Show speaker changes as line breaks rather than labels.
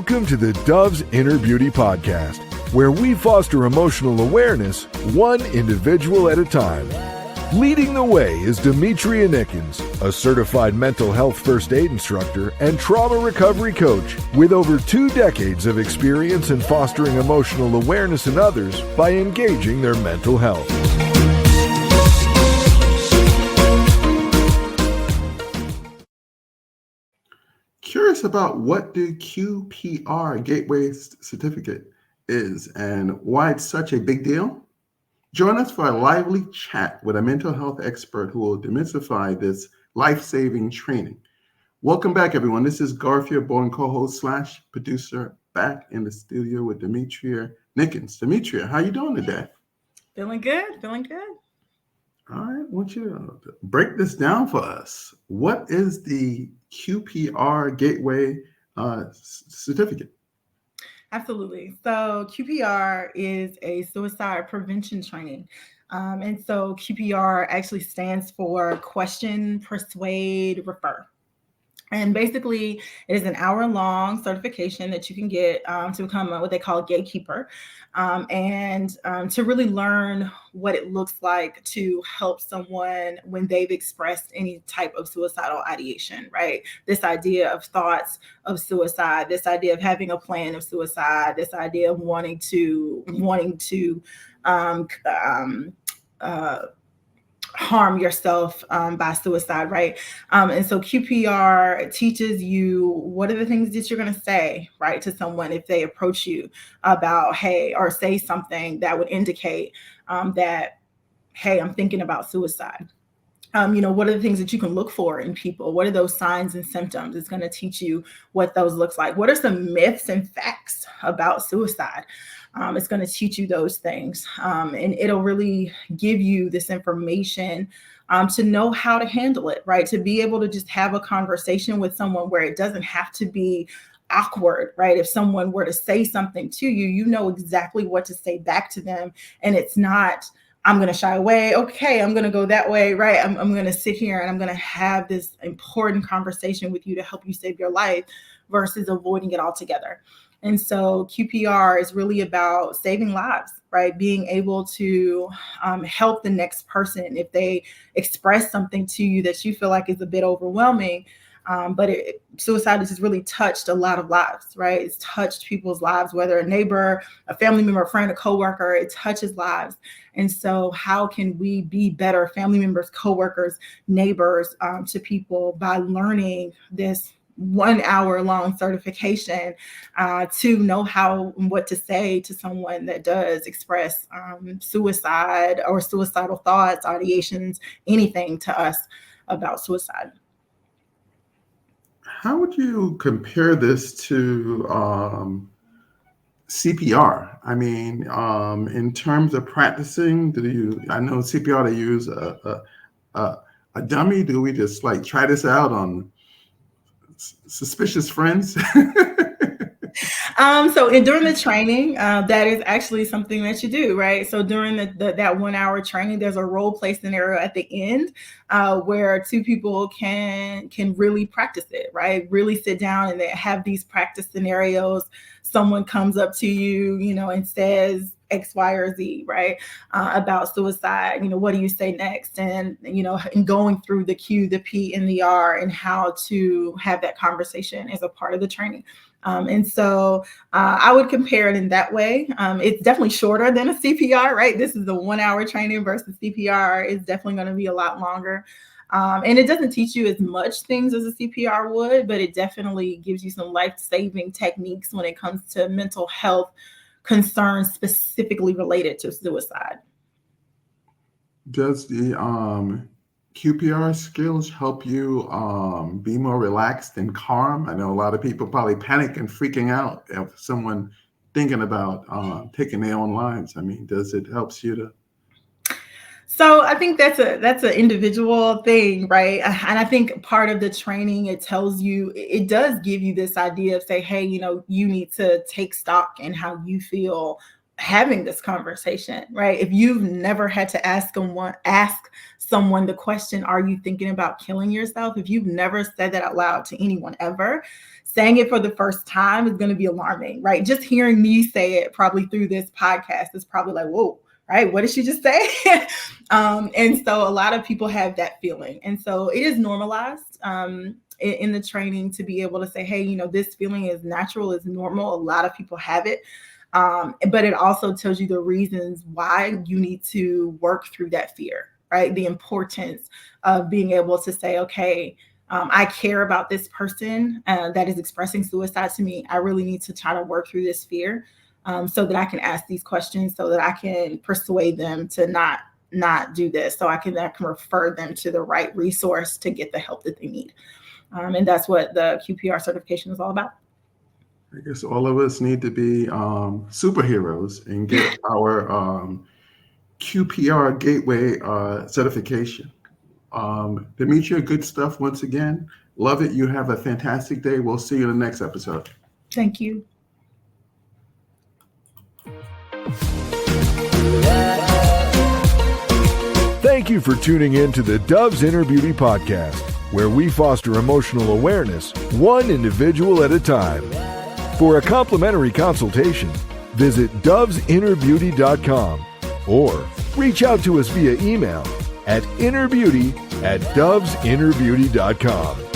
Welcome to the Dove's Inner Beauty Podcast, where we foster emotional awareness one individual at a time. Leading the way is Demetria Nickens, a certified mental health first aid instructor and trauma recovery coach with over 2 decades of experience in fostering emotional awareness in others by engaging their mental health.
Curious about what the QPR Gateway Certificate is and why it's such a big deal? Join us for a lively chat with a mental health expert who will demystify this life-saving training. Welcome back, everyone. This is Garfield Bowen, co-host / producer, back in the studio with Demetria Nickens. Demetria, how you doing today?
Feeling good. All
right, I want you to break this down for us. What is the QPR Gateway Certificate?
Absolutely. So QPR is a suicide prevention training. And so QPR actually stands for Question, Persuade, Refer. And basically, it is an hour-long certification that you can get to become what they call a gatekeeper, and to really learn what it looks like to help someone when they've expressed any type of suicidal ideation, right? This idea of thoughts of suicide, this idea of having a plan of suicide, this idea of wanting to harm yourself by suicide, right? And so QPR teaches you what are the things that you're going to say, right, to someone if they approach you about, hey, or say something that would indicate that, hey, I'm thinking about suicide. What are the things that you can look for in people? What are those signs and symptoms? It's going to teach you what those looks like. What are some myths and facts about suicide? It's going to teach you those things. And it'll really give you this information to know how to handle it, right? To be able to just have a conversation with someone where it doesn't have to be awkward, right? If someone were to say something to you, you know exactly what to say back to them. And it's not, I'm going to shy away. Okay, I'm going to go that way, right? I'm going to sit here and I'm going to have this important conversation with you to help you save your life versus avoiding it altogether. And so QPR is really about saving lives, right? Being able to help the next person if they express something to you that you feel like is a bit overwhelming. But suicide has just really touched a lot of lives, right? It's touched people's lives, whether a neighbor, a family member, a friend, a coworker, it touches lives. And so how can we be better family members, coworkers, neighbors to people by learning this 1 hour long certification to know how and what to say to someone that does express suicide or suicidal thoughts, ideations, anything to us about suicide.
How would you compare this to CPR? I mean, in terms of practicing, I know CPR, they use a dummy. Do we just like try this out on suspicious friends?
During the training, that is actually something that you do, right? So during that 1 hour training, there's a role play scenario at the end where 2 people can really practice it, right? Really sit down and they have these practice scenarios. Someone comes up to you, and says X, Y, or Z, right? About suicide, what do you say next? And, and going through the Q, the P, and the R and how to have that conversation as a part of the training. And so I would compare it in that way. It's definitely shorter than a CPR, right? This is a 1 hour training versus CPR is definitely going to be a lot longer. And it doesn't teach you as much things as a CPR would, but it definitely gives you some life-saving techniques when it comes to mental health concerns specifically related to suicide.
Does the QPR skills help you be more relaxed and calm? I know a lot of people probably panic and freaking out if someone thinking about taking their own lives. I mean, does it help you to?
So I think that's an individual thing, right? And I think part of the training, it does give you this idea of say, hey, you need to take stock in how you feel having this conversation, right? If you've never had to ask someone the question, are you thinking about killing yourself? If you've never said that out loud to anyone ever, saying it for the first time is going to be alarming, right? Just hearing me say it probably through this podcast is probably like, whoa, right? What did she just say? And so a lot of people have that feeling. And so it is normalized in the training to be able to say, hey, this feeling is natural, is normal. A lot of people have it. But it also tells you the reasons why you need to work through that fear, right? The importance of being able to say, okay, I care about this person that is expressing suicide to me. I really need to try to work through this fear so that I can ask these questions, so that I can persuade them to not do this, so I can refer them to the right resource to get the help that they need. And that's what the QPR certification is all about.
I guess all of us need to be superheroes and get our QPR Gateway certification. Demetria, good stuff once again. Love it. You have a fantastic day. We'll see you in the next episode.
Thank you.
Thank you for tuning in to the Dove's Inner Beauty Podcast, where we foster emotional awareness, one individual at a time. For a complimentary consultation, visit dovesinnerbeauty.com or reach out to us via email at innerbeauty@dovesinnerbeauty.com.